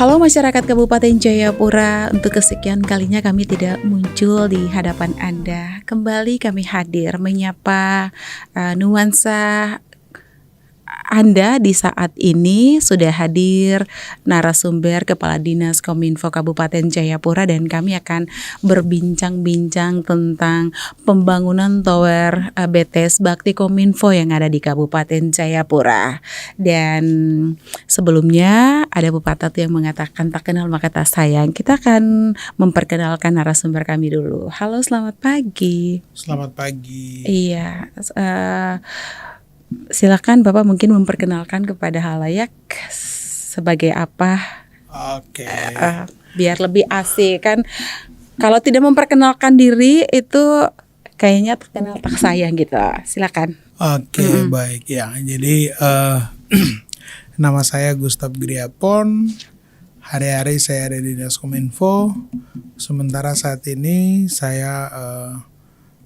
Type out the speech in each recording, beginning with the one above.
Halo masyarakat Kabupaten Jayapura, untuk kesekian kalinya kami tidak muncul di hadapan Anda. Kembali kami hadir menyapa nuansa Anda di saat ini. Sudah hadir narasumber Kepala Dinas Kominfo Kabupaten Jayapura dan kami akan berbincang-bincang tentang pembangunan tower BTS Bakti Kominfo yang ada di Kabupaten Jayapura. Dan sebelumnya ada pepatah yang mengatakan tak kenal maka tak sayang. Kita akan memperkenalkan narasumber kami dulu. Halo, selamat pagi. Selamat pagi. Iya, silakan Bapak mungkin memperkenalkan kepada halayak sebagai apa? Oke. Biar lebih asik kan. Kalau tidak memperkenalkan diri itu kayaknya tak kenal tak sayang gitu. Silakan. Oke, baik ya. Jadi nama saya Gustaf Griapon. Hari-hari saya ada di Dinas Kominfo. Sementara saat ini saya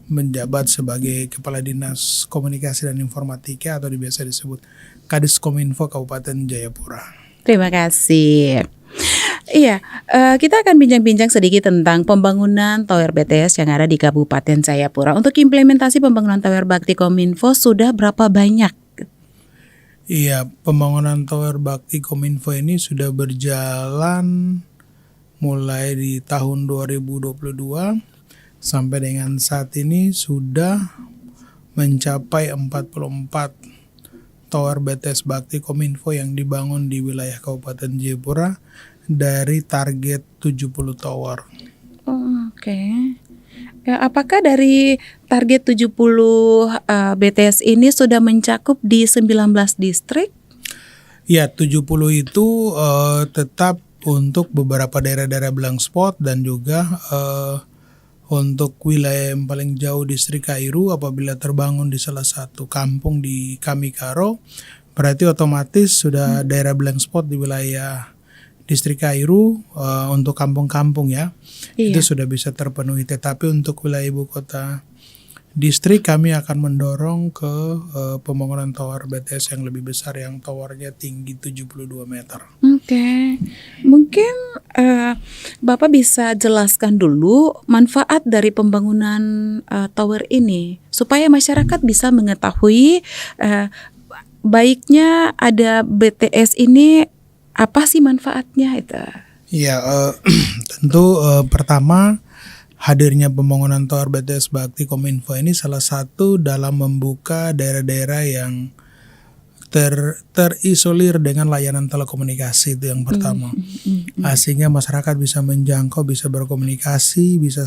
menjabat sebagai Kepala Dinas Komunikasi dan Informatika atau biasa disebut Kadis Kominfo Kabupaten Jayapura. Terima kasih. Iya, kita akan bincang-bincang sedikit tentang pembangunan tower BTS yang ada di Kabupaten Jayapura. Untuk implementasi pembangunan tower Bakti Kominfo sudah berapa banyak? Iya, pembangunan tower Bakti Kominfo ini sudah berjalan mulai di tahun 2022 sampai dengan saat ini sudah mencapai 44 tower BTS Bakti Kominfo yang dibangun di wilayah Kabupaten Jayapura dari target 70 tower. Oke. Ya, apakah dari target 70 BTS ini sudah mencakup di 19 distrik? Ya, 70 itu tetap untuk beberapa daerah-daerah blank spot dan juga untuk wilayah yang paling jauh distrik Kairu apabila terbangun di salah satu kampung di Kamikaro, berarti otomatis sudah daerah blank spot di wilayah distrik Kairu untuk kampung-kampung ya. Iya. Itu sudah bisa terpenuhi. Tetapi untuk wilayah ibu kota distrik kami akan mendorong ke pembangunan tower BTS yang lebih besar yang towernya tinggi 72 meter. Oke. Mungkin Bapak bisa jelaskan dulu manfaat dari pembangunan tower ini supaya masyarakat bisa mengetahui baiknya ada BTS ini, apa sih manfaatnya itu? Iya, tentu pertama hadirnya pembangunan tower BTS Bakti Kominfo ini salah satu dalam membuka daerah-daerah yang terisolir dengan layanan telekomunikasi, itu yang pertama. Sehingga masyarakat bisa menjangkau, bisa berkomunikasi, bisa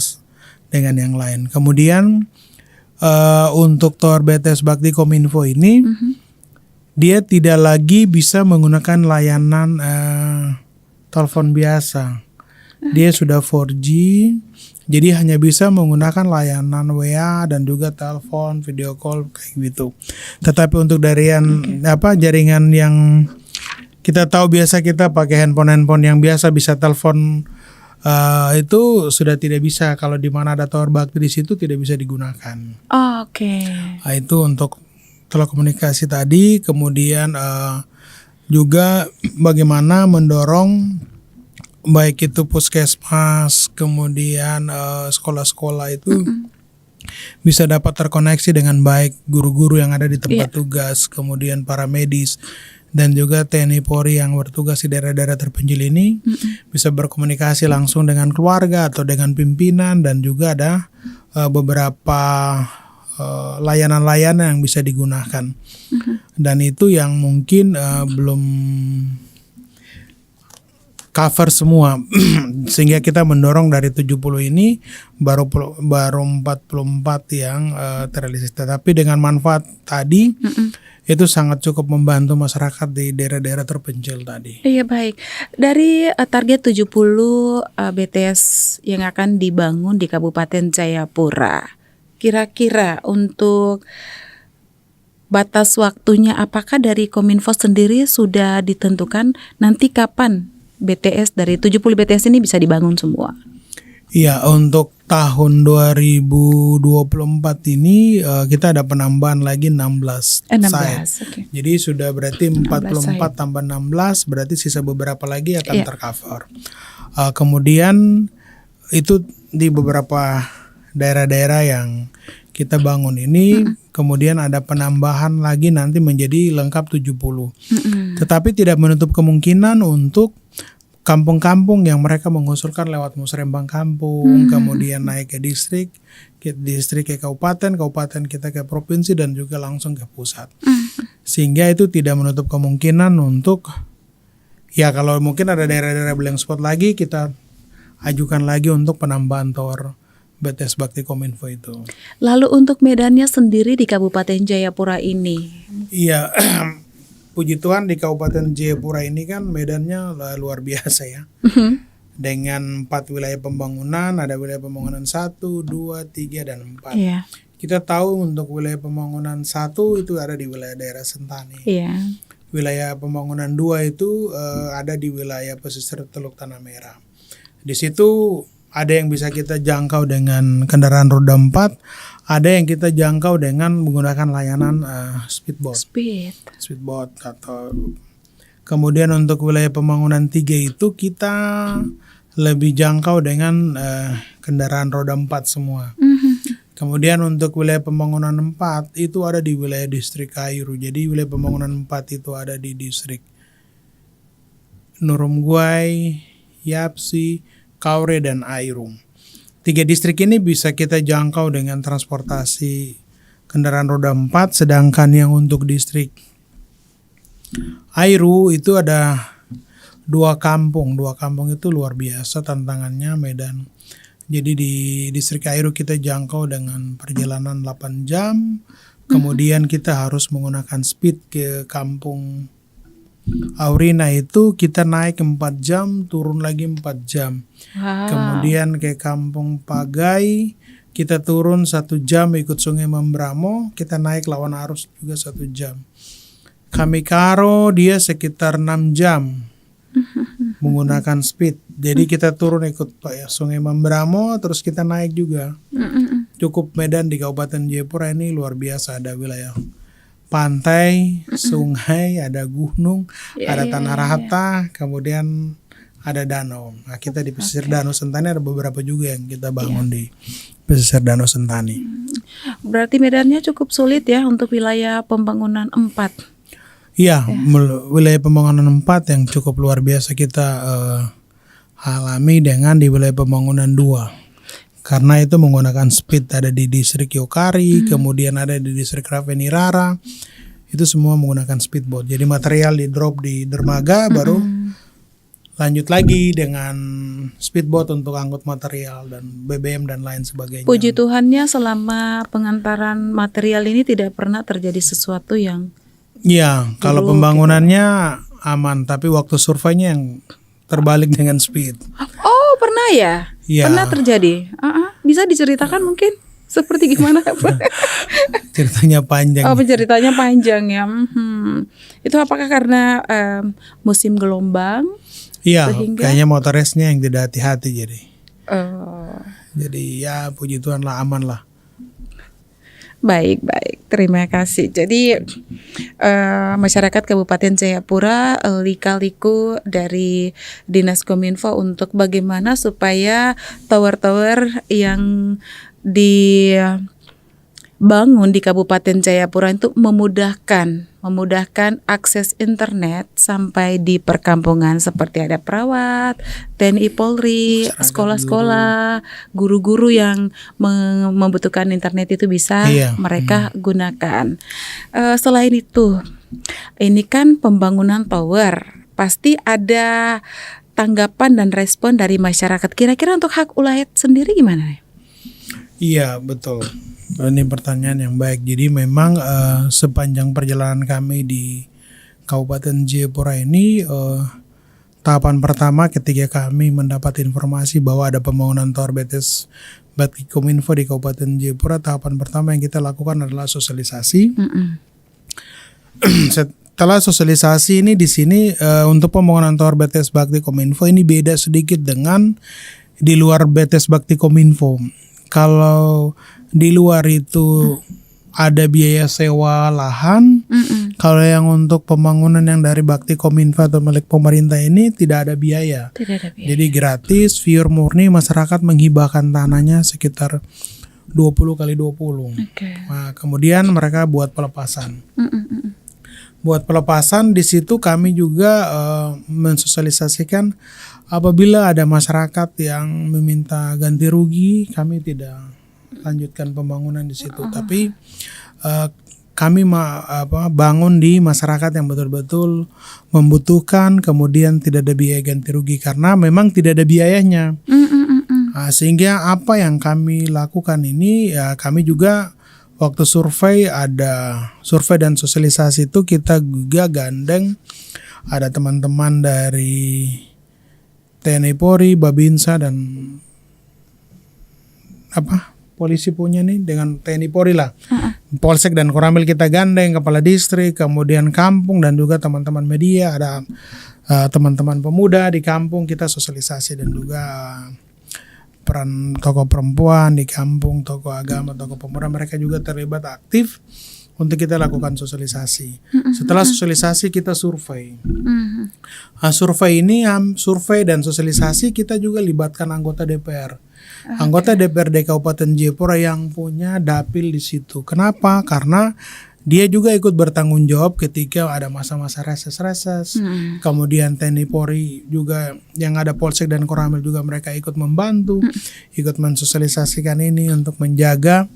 dengan yang lain. Kemudian untuk tower BTS Bakti Kominfo ini dia tidak lagi bisa menggunakan layanan telepon biasa. Dia sudah 4G. Jadi hanya bisa menggunakan layanan WA dan juga telepon, video call kayak gitu. Tetapi untuk jaringan yang kita tahu biasa kita pakai handphone yang biasa bisa telepon itu sudah tidak bisa. Kalau di mana ada tower Bakti di situ tidak bisa digunakan. Oke. Nah, itu untuk telekomunikasi tadi. Kemudian juga bagaimana mendorong baik itu puskesmas, kemudian sekolah-sekolah itu bisa dapat terkoneksi dengan baik, guru-guru yang ada di tempat tugas, kemudian para medis dan juga TNI Polri yang bertugas di daerah-daerah terpencil ini bisa berkomunikasi langsung dengan keluarga atau dengan pimpinan, dan juga ada beberapa layanan-layanan yang bisa digunakan. Dan itu yang mungkin belum cover semua sehingga kita mendorong dari 70 ini baru 44 yang terrealisasi. Tetapi dengan manfaat tadi itu sangat cukup membantu masyarakat di daerah-daerah terpencil tadi. Iya, baik. Dari target 70 BTS yang akan dibangun di Kabupaten Jayapura, kira-kira untuk batas waktunya apakah dari Kominfo sendiri sudah ditentukan nanti kapan BTS dari 70 BTS ini bisa dibangun semua? Iya, untuk tahun 2024 ini kita ada penambahan lagi 16 site. 16, oke. Jadi sudah berarti 16 44 tambah 16 berarti sisa beberapa lagi akan Iya. tercover. Kemudian itu di beberapa daerah-daerah yang kita bangun ini, kemudian ada penambahan lagi nanti menjadi lengkap 70. Tetapi tidak menutup kemungkinan untuk kampung-kampung yang mereka mengusulkan lewat musrembang kampung, kemudian naik ke distrik ke kabupaten, kabupaten kita ke provinsi dan juga langsung ke pusat. Sehingga itu tidak menutup kemungkinan untuk, ya kalau mungkin ada daerah-daerah blank spot lagi, kita ajukan lagi untuk penambahan tower BTS Bakti Kominfo itu. Lalu untuk medannya sendiri di Kabupaten Jayapura ini, Iya, puji Tuhan di Kabupaten Jayapura ini kan medannya luar biasa ya. Dengan 4 wilayah pembangunan, ada wilayah pembangunan 1, 2, 3, dan 4. iya, Kita tahu untuk wilayah pembangunan 1 itu ada di wilayah daerah Sentani. iya, Wilayah pembangunan 2 itu ada di wilayah pesisir Teluk Tanah Merah. Di situ ada yang bisa kita jangkau dengan kendaraan roda 4, ada yang kita jangkau dengan menggunakan layanan speedboat atau kemudian untuk wilayah pembangunan 3 itu kita lebih jangkau dengan kendaraan roda 4 semua. Kemudian untuk wilayah pembangunan 4 itu ada di wilayah distrik Kairu. Jadi wilayah pembangunan 4 itu ada di distrik Nurumguay, Yapsi, Kaure, dan Airung. 3 distrik ini bisa kita jangkau dengan transportasi kendaraan roda 4, sedangkan yang untuk distrik Airu itu ada 2 kampung. 2 kampung itu luar biasa tantangannya medan. Jadi di distrik Airu kita jangkau dengan perjalanan 8 jam. Kemudian kita harus menggunakan speed ke kampung Aurina itu kita naik 4 jam, turun lagi 4 jam. wow, Kemudian ke kampung Pagai kita turun 1 jam ikut Sungai Membramo, kita naik lawan arus juga 1 jam. Kamikaro dia sekitar 6 jam menggunakan speed. Jadi kita turun ikut Sungai Membramo terus kita naik juga. Cukup medan di Kabupaten Jayapura ini luar biasa, ada wilayah pantai, sungai, ada gunung, ada tanah rata, kemudian ada danau. Nah, kita di pesisir Danau Sentani ada beberapa juga yang kita bangun di pesisir Danau Sentani. berarti medannya cukup sulit ya untuk wilayah pembangunan 4. Iya, wilayah pembangunan 4 yang cukup luar biasa kita alami dengan di wilayah pembangunan 2. Karena itu menggunakan speed, ada di distrik Yokari, kemudian ada di distrik Ravenirara. Itu semua menggunakan speedboat. Jadi material di drop di dermaga baru lanjut lagi dengan speedboat untuk angkut material dan BBM dan lain sebagainya. Puji Tuhannya selama pengantaran material ini tidak pernah terjadi sesuatu yang Iya, kalau pembangunannya aman, tapi waktu surveinya yang terbalik dengan speed. Oh, pernah ya? Iya. Pernah terjadi? Bisa diceritakan mungkin seperti gimana? Ceritanya panjang. Oh, penceritanya panjang ya. Itu apakah karena musim gelombang? Iya, sehingga- kayaknya motorisnya yang tidak hati-hati jadi. Oh, Jadi ya puji Tuhan lah, aman lah. baik. Terima kasih. Jadi masyarakat Kabupaten Jayapura lika-liku dari Dinas Kominfo untuk bagaimana supaya tower-tower yang dibangun di Kabupaten Jayapura itu memudahkan akses internet sampai di perkampungan, seperti ada perawat, TNI Polri, Masyarakat, sekolah-sekolah, guru-guru yang membutuhkan internet itu bisa mereka gunakan. Selain itu, ini kan pembangunan tower, pasti ada tanggapan dan respon dari masyarakat. Kira-kira untuk hak ulayat sendiri gimana? Iya, betul. Ini pertanyaan yang baik. Jadi memang sepanjang perjalanan kami di Kabupaten Jayapura ini, tahapan pertama ketika kami mendapat informasi bahwa ada pembangunan tower BTS Bakti Kominfo di Kabupaten Jayapura, tahapan pertama yang kita lakukan adalah sosialisasi. Setelah sosialisasi ini di sini untuk pembangunan tower BTS Bakti Kominfo ini beda sedikit dengan di luar BTS Bakti Kominfo. Kalau di luar itu ada biaya sewa lahan. Kalau yang untuk pembangunan yang dari Bakti Kominfo atau milik pemerintah ini tidak ada biaya. Tidak ada biaya. Jadi gratis, pure murni, masyarakat menghibahkan tanahnya sekitar 20 kali 20. Nah, kemudian mereka buat pelepasan. Buat pelepasan di situ kami juga mensosialisasikan apabila ada masyarakat yang meminta ganti rugi, kami tidak lanjutkan pembangunan di situ. Tapi kami bangun di masyarakat yang betul-betul membutuhkan, kemudian tidak ada biaya ganti rugi karena memang tidak ada biayanya. Sehingga apa yang kami lakukan ini, ya kami juga waktu survei dan sosialisasi itu kita juga gandeng ada teman-teman dari TNI Polri, Babinsa dan polisi punya nih dengan TNI Polri lah. Polsek dan Koramil kita gandeng, kepala distrik, kemudian kampung dan juga teman-teman media, ada teman-teman pemuda di kampung kita sosialisasi dan juga peran tokoh perempuan di kampung, tokoh agama, tokoh pemuda mereka juga terlibat aktif untuk kita lakukan sosialisasi. Setelah sosialisasi kita survei. Survei dan sosialisasi kita juga libatkan anggota DPR. Anggota DPRD Kabupaten Jayapura yang punya dapil di situ. Kenapa? Karena dia juga ikut bertanggung jawab ketika ada masa-masa reses-reses. Kemudian TNI Polri juga yang ada Polsek dan Koramil juga mereka ikut membantu, ikut mensosialisasikan ini untuk menjaga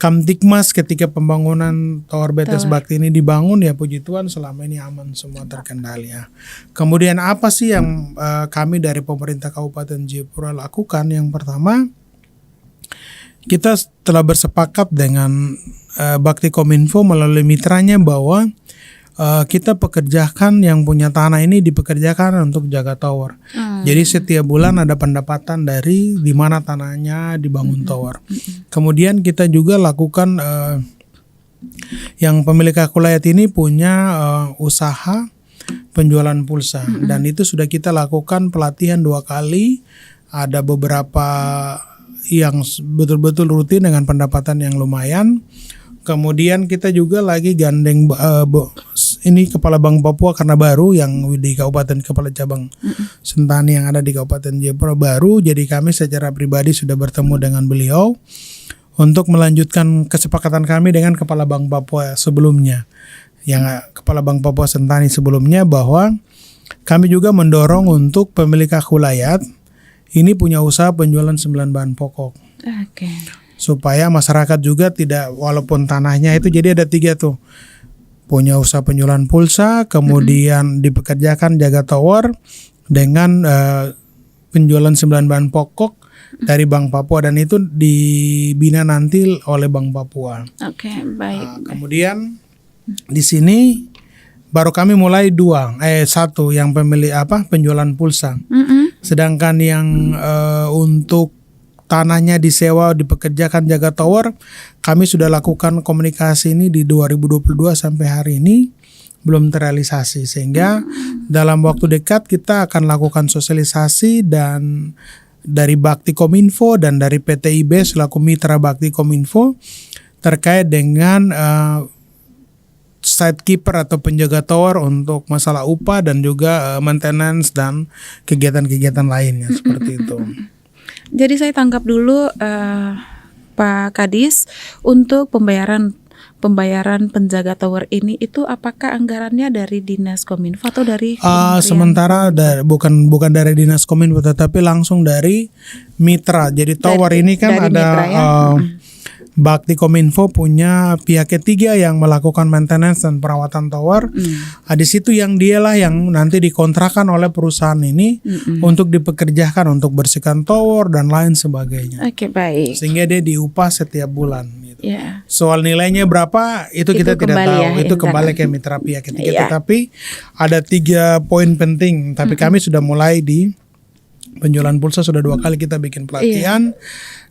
Kamtibmas ketika pembangunan Tower BTS Bakti ini dibangun, ya puji Tuhan selama ini aman semua terkendali ya. Kemudian apa sih yang kami dari pemerintah Kabupaten Jayapura lakukan? Yang pertama, kita telah bersepakat dengan Bakti Kominfo melalui mitranya bahwa kita pekerjakan yang punya tanah ini dipekerjakan untuk jaga tower. Jadi setiap bulan ada pendapatan dari di mana tanahnya dibangun tower. Kemudian kita juga lakukan yang pemilik hak wilayah ini punya usaha penjualan pulsa dan itu sudah kita lakukan pelatihan 2 kali. Ada beberapa yang betul-betul rutin dengan pendapatan yang lumayan. Kemudian kita juga lagi gandeng ini Kepala Bank Papua karena baru yang di Kabupaten Kepala Cabang Sentani yang ada di Kabupaten Jayapura baru. Jadi kami secara pribadi sudah bertemu dengan beliau untuk melanjutkan kesepakatan kami dengan Kepala Bank Papua sebelumnya. Yang Kepala Bank Papua Sentani sebelumnya bahwa kami juga mendorong untuk pemilik hak wilayah ini punya usaha penjualan 9 bahan pokok. Supaya masyarakat juga tidak, walaupun tanahnya itu jadi ada 3 tuh. Punya usaha penjualan pulsa, kemudian dipekerjakan jaga tower dengan penjualan 9 bahan pokok dari Bank Papua dan itu dibina nanti oleh Bank Papua. Baik. Kemudian di sini baru kami mulai 1 yang pemilik penjualan pulsa. Sedangkan yang untuk tanahnya disewa, dipekerjakan jaga tower, kami sudah lakukan komunikasi ini di 2022 sampai hari ini belum terrealisasi. Sehingga dalam waktu dekat kita akan lakukan sosialisasi dan dari Bakti Kominfo dan dari PT IB selaku mitra Bakti Kominfo terkait dengan site keeper atau penjaga tower untuk masalah upah dan juga maintenance dan kegiatan-kegiatan lainnya seperti itu. Jadi saya tangkap dulu Pak Kadis, untuk pembayaran penjaga tower ini itu apakah anggarannya dari Dinas Kominfo atau dari sementara bukan dari Dinas Kominfo tetapi langsung dari mitra. Jadi tower ini kan ada mitra, ya? Bakti Kominfo punya pihak ketiga yang melakukan maintenance dan perawatan tower. Di situ yang dialah yang nanti dikontrakan oleh perusahaan ini untuk dipekerjakan untuk bersihkan tower dan lain sebagainya. Baik. Sehingga dia diupah setiap bulan. Gitu. Yeah. Soal nilainya berapa itu kita tidak tahu. Ya, itu kembali ke mitra pihak ketiga. Tetapi ada 3 poin penting. Tapi kami sudah mulai di penjualan pulsa sudah 2 kali kita bikin pelatihan.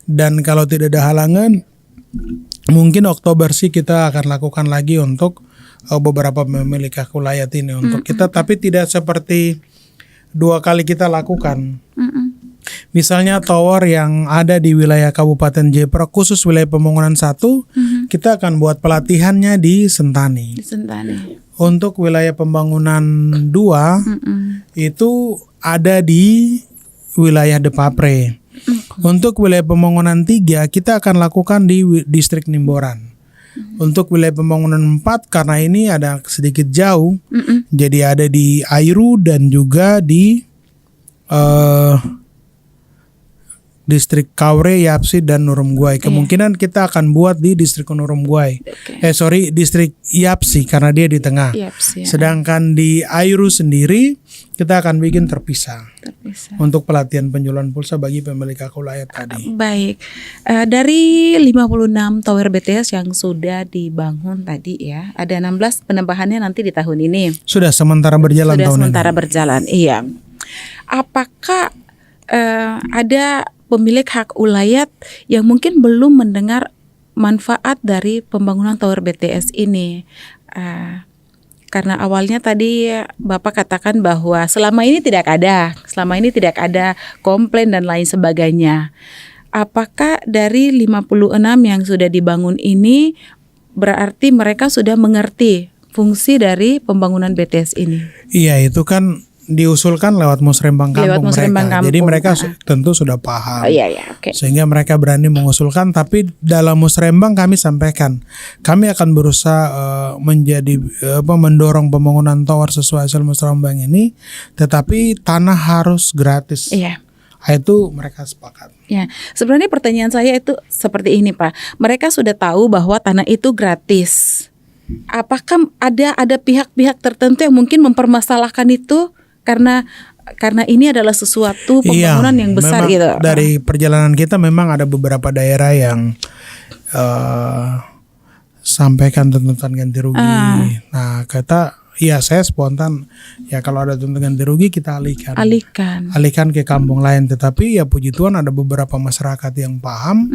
Dan kalau tidak ada halangan, mungkin Oktober sih kita akan lakukan lagi untuk beberapa pemilik hak wilayah ini untuk kita, tapi tidak seperti 2 kali kita lakukan. Misalnya tower yang ada di wilayah Kabupaten Jayapura khusus wilayah pembangunan 1, kita akan buat pelatihannya di Sentani. Di Sentani. Untuk wilayah pembangunan 2 itu ada di wilayah Depapre. Untuk wilayah pembangunan 3 kita akan lakukan di distrik Nimboran. Untuk wilayah pembangunan 4 karena ini ada sedikit jauh, jadi ada di Airu dan juga di distrik Kaure, Yapsi dan Nurumguay. Kemungkinan kita akan buat di distrik Nurumguay. Distrik Yapsi karena dia di tengah. Yapsi, ya. Sedangkan di Airu sendiri kita akan bikin terpisah. Untuk pelatihan penjualan pulsa bagi pemilik hak wilayah tadi. Baik, dari 56 tower BTS yang sudah dibangun tadi ya, ada 16 penambahannya nanti di tahun ini. Sudah sementara berjalan Sudah tahun sementara ini. berjalan, iya. Apakah ada pemilik hak ulayat yang mungkin belum mendengar manfaat dari pembangunan tower BTS ini? Karena awalnya tadi Bapak katakan bahwa selama ini tidak ada komplain dan lain sebagainya. Apakah dari 56 yang sudah dibangun ini berarti mereka sudah mengerti fungsi dari pembangunan BTS ini? Iya, itu kan diusulkan lewat musrembang kampung mereka. Jadi mereka tentu sudah paham. Okay. Sehingga mereka berani mengusulkan, tapi dalam musrembang kami sampaikan, kami akan berusaha mendorong pembangunan tower sesuai hasil musrembang ini, tetapi tanah harus gratis. Iya. Itu mereka sepakat. Ya, sebenarnya pertanyaan saya itu seperti ini, Pak. Mereka sudah tahu bahwa tanah itu gratis. Apakah ada pihak-pihak tertentu yang mungkin mempermasalahkan itu karena ini adalah sesuatu pembangunan yang besar gitu? Dari perjalanan kita memang ada beberapa daerah yang sampaikan tuntutan ganti rugi. Nah, saya spontan ya kalau ada tuntutan ganti rugi kita alihkan ke kampung lain. Tetapi ya puji Tuhan ada beberapa masyarakat yang paham.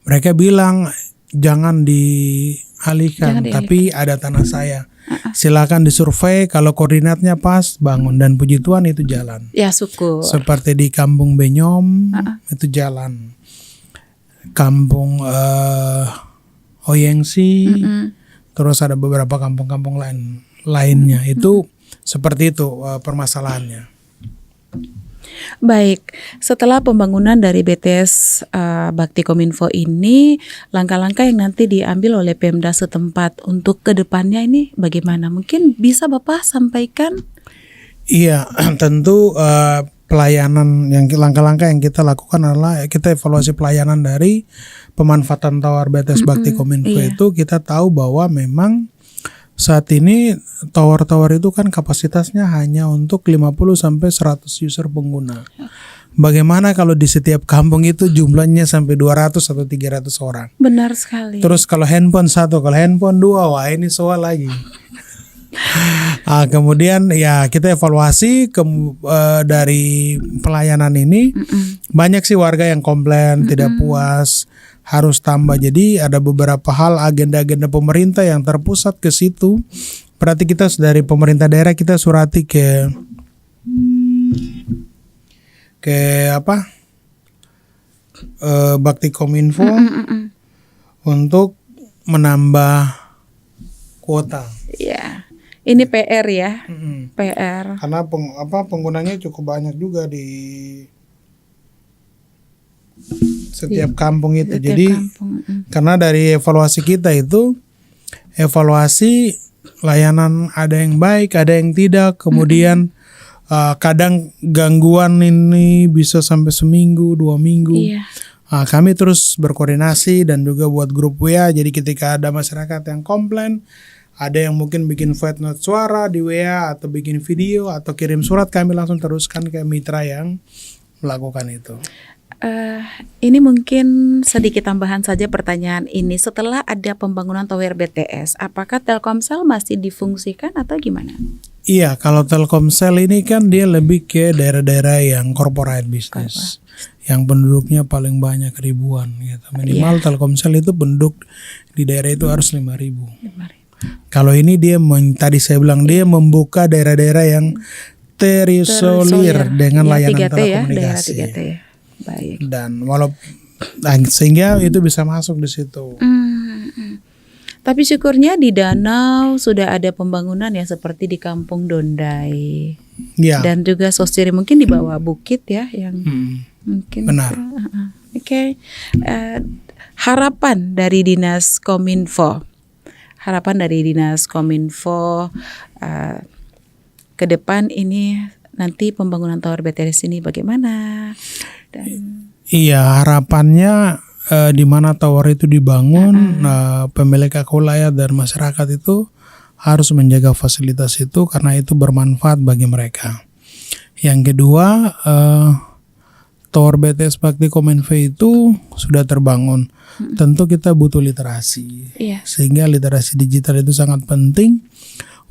Mereka bilang jangan dialihkan, tapi ada tanah saya. Silakan disurvei, kalau koordinatnya pas bangun, dan puji Tuhan itu jalan. Ya, syukur. Seperti di Kampung Benyom itu jalan. Kampung Oyengsi, terus ada beberapa kampung-kampung lainnya. Itu seperti itu permasalahannya. Baik, setelah pembangunan dari BTS Bakti Kominfo ini, langkah-langkah yang nanti diambil oleh Pemda setempat untuk kedepannya ini bagaimana? Mungkin bisa Bapak sampaikan? Iya, tentu pelayanan langkah-langkah yang kita lakukan adalah kita evaluasi pelayanan dari pemanfaatan tower BTS Bakti Kominfo. Itu kita tahu bahwa memang saat ini tower-tower itu kan kapasitasnya hanya untuk 50 sampai 100 user pengguna. Bagaimana kalau di setiap kampung itu jumlahnya sampai 200 atau 300 orang? Benar sekali. Terus kalau handphone 1, kalau handphone 2, wah ini soal lagi. Kemudian ya kita evaluasi dari pelayanan ini. Banyak sih warga yang komplain, tidak puas, harus tambah. Jadi ada beberapa hal agenda-agenda pemerintah yang terpusat ke situ. Berarti kita dari pemerintah daerah kita surati ke Bakti Kominfo untuk menambah kuota. Iya. Ini PR ya. PR. Karena penggunanya cukup banyak juga di setiap kampung itu. Jadi karena dari evaluasi kita itu evaluasi layanan ada yang baik, ada yang tidak. Kemudian kadang gangguan ini bisa sampai seminggu, 2 minggu. Kami terus berkoordinasi dan juga buat grup WA. Jadi ketika ada masyarakat yang komplain, ada yang mungkin bikin voice note suara di WA atau bikin video atau kirim surat, kami langsung teruskan ke mitra yang melakukan itu. Ini mungkin sedikit tambahan saja pertanyaan ini. Setelah ada pembangunan tower BTS, apakah Telkomsel masih difungsikan atau gimana? Iya, kalau Telkomsel ini kan dia lebih ke daerah-daerah yang corporate business, yang penduduknya paling banyak ribuan gitu. Minimal Telkomsel itu penduduk di daerah itu harus 5.000. Kalau ini dia tadi saya bilang dia membuka daerah-daerah yang terisolir dengan ya, layanan 3T ya, daerah telekomunikasi. 3T. Baik. Dan sehingga itu bisa masuk di situ. Tapi syukurnya di Danau sudah ada pembangunan ya seperti di Kampung Dondai. Ya, Dan juga Sosiri mungkin di bawah bukit ya yang mungkin. benar. Oke. Harapan dari Dinas Kominfo. Ke depan ini nanti pembangunan tower BTS ini bagaimana? Dan Iya, harapannya di mana tower itu dibangun, pemilik hak wilayah dan masyarakat itu harus menjaga fasilitas itu karena itu bermanfaat bagi mereka. Yang kedua, tower BTS Bakti Kominfo itu sudah terbangun. Tentu kita butuh literasi, iya. sehingga literasi digital itu sangat penting.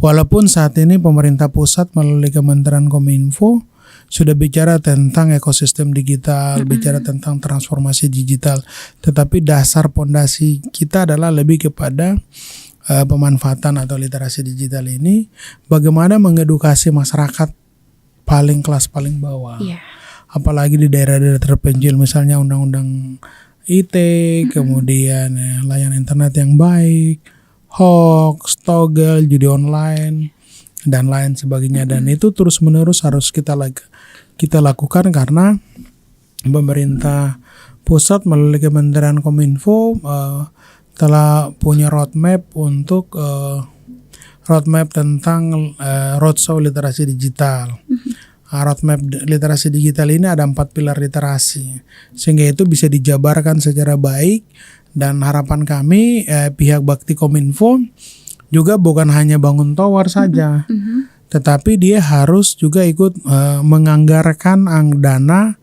Walaupun saat ini pemerintah pusat melalui Kementerian Kominfo sudah bicara tentang ekosistem digital, bicara tentang transformasi digital, tetapi dasar pondasi kita adalah lebih kepada pemanfaatan atau literasi digital ini, bagaimana mengedukasi masyarakat kelas paling bawah. Iya. Apalagi di daerah-daerah terpencil, misalnya undang-undang IT, kemudian layanan internet yang baik, hoax, togel, judi online, dan lain sebagainya. Dan itu terus-menerus harus kita lakukan karena pemerintah pusat melalui Kementerian Kominfo telah punya roadmap untuk roadmap tentang roadshow literasi digital. Roadmap literasi digital ini ada 4 pilar literasi, sehingga itu bisa dijabarkan secara baik. Dan harapan kami pihak Bakti Kominfo juga bukan hanya bangun tower saja, tetapi dia harus juga ikut menganggarkan dana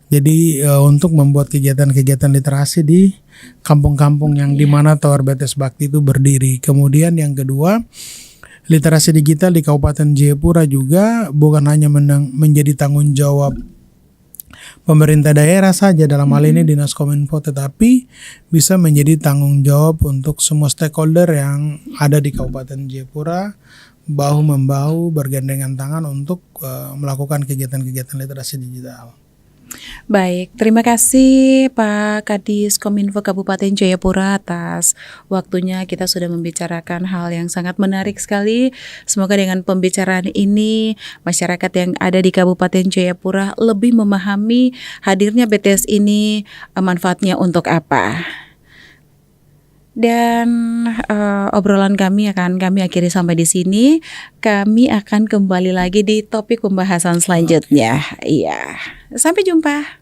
jadi untuk membuat kegiatan-kegiatan literasi di kampung-kampung yang di mana tower BTS Bakti itu berdiri. Kemudian yang kedua, literasi digital di Kabupaten Jayapura juga bukan hanya menjadi tanggung jawab pemerintah daerah saja, dalam hal ini Dinas Kominfo, tetapi bisa menjadi tanggung jawab untuk semua stakeholder yang ada di Kabupaten Jayapura, bahu-membahu bergandengan tangan untuk melakukan kegiatan-kegiatan literasi digital. Baik, terima kasih Pak Kadis Kominfo Kabupaten Jayapura atas waktunya. Kita sudah membicarakan hal yang sangat menarik sekali. Semoga dengan pembicaraan ini masyarakat yang ada di Kabupaten Jayapura lebih memahami hadirnya BTS ini, manfaatnya untuk apa. Dan obrolan kami akhiri sampai di sini. Kami akan kembali lagi di topik pembahasan selanjutnya. Iya. Sampai jumpa.